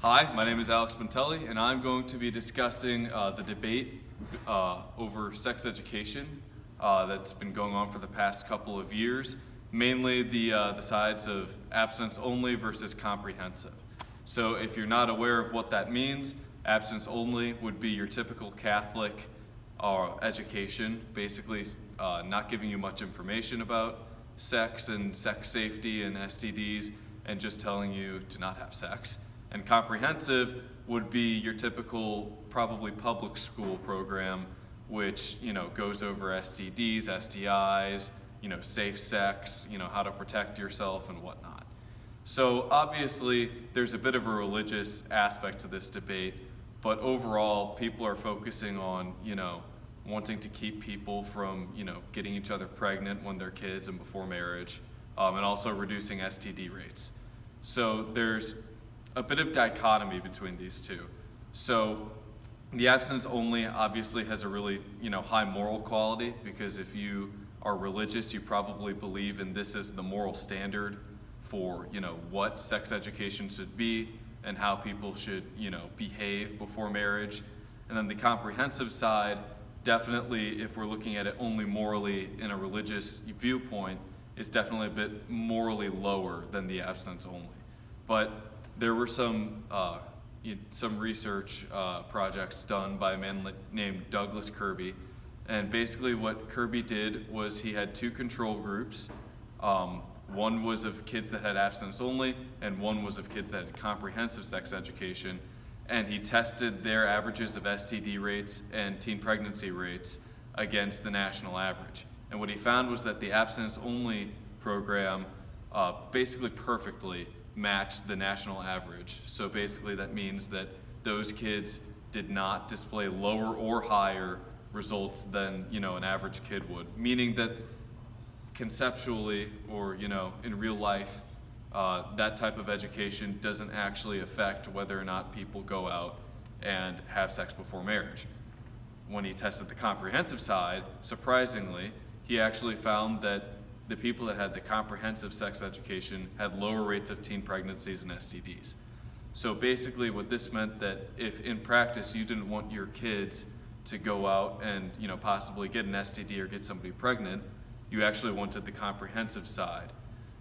Hi, my name is Alex Mantelli, and I'm going to be discussing the debate over sex education that's been going on for the past couple of years, mainly the sides of abstinence only versus comprehensive. So if you're not aware of what that means, abstinence only would be your typical Catholic education, basically not giving you much information about sex and sex safety and STDs, and just telling you to not have sex. And comprehensive would be your typical, probably public school program, which goes over STDs, STIs, safe sex, how to protect yourself and whatnot. So obviously, there's a bit of a religious aspect to this debate, but overall, people are focusing on, wanting to keep people from, getting each other pregnant when they're kids and before marriage, and also reducing STD rates. So there's a bit of dichotomy between these two. So the abstinence only obviously has a really high moral quality, because if you are religious, you probably believe in this as the moral standard for what sex education should be and how people should behave before marriage. And then the comprehensive side, definitely, if we're looking at it only morally in a religious viewpoint, is definitely a bit morally lower than the abstinence only. But there were some research projects done by a man named Douglas Kirby, and basically what Kirby did was he had two control groups. One was of kids that had abstinence only, and one was of kids that had comprehensive sex education, and he tested their averages of STD rates and teen pregnancy rates against the national average. And what he found was that the abstinence only program basically perfectly match the national average. So basically that means that those kids did not display lower or higher results than an average kid would, meaning that conceptually or in real life, that type of education doesn't actually affect whether or not people go out and have sex before marriage. When he tested the comprehensive side, surprisingly, he actually found that the people that had the comprehensive sex education had lower rates of teen pregnancies and STDs. So basically what this meant that if in practice you didn't want your kids to go out and possibly get an STD or get somebody pregnant, you actually wanted the comprehensive side.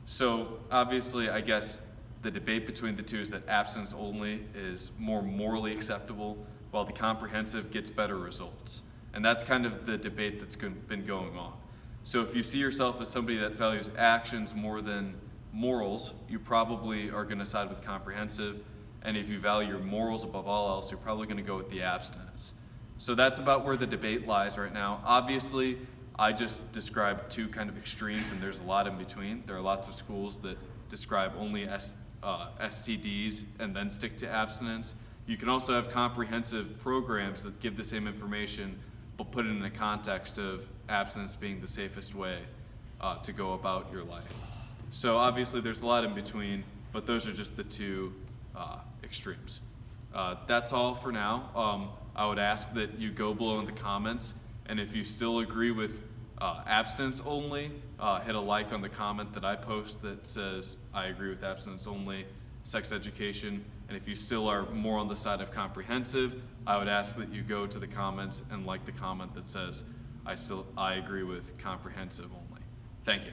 So obviously, I guess the debate between the two is that abstinence only is more morally acceptable, while the comprehensive gets better results. And that's kind of the debate that's been going on. So if you see yourself as somebody that values actions more than morals, you probably are going to side with comprehensive. And if you value your morals above all else, you're probably going to go with the abstinence. So that's about where the debate lies right now. Obviously, I just described two kind of extremes, and there's a lot in between. There are lots of schools that describe only STDs and then stick to abstinence. You can also have comprehensive programs that give the same information, but put it in the context of abstinence being the safest way to go about your life. So obviously there's a lot in between, but those are just the two extremes. That's all for now. I would ask that you go below in the comments, and if you still agree with abstinence only, hit a like on the comment that I post that says I agree with abstinence only sex education. And if you still are more on the side of comprehensive, I would ask that you go to the comments and like the comment that says I agree with comprehensive only. Thank you.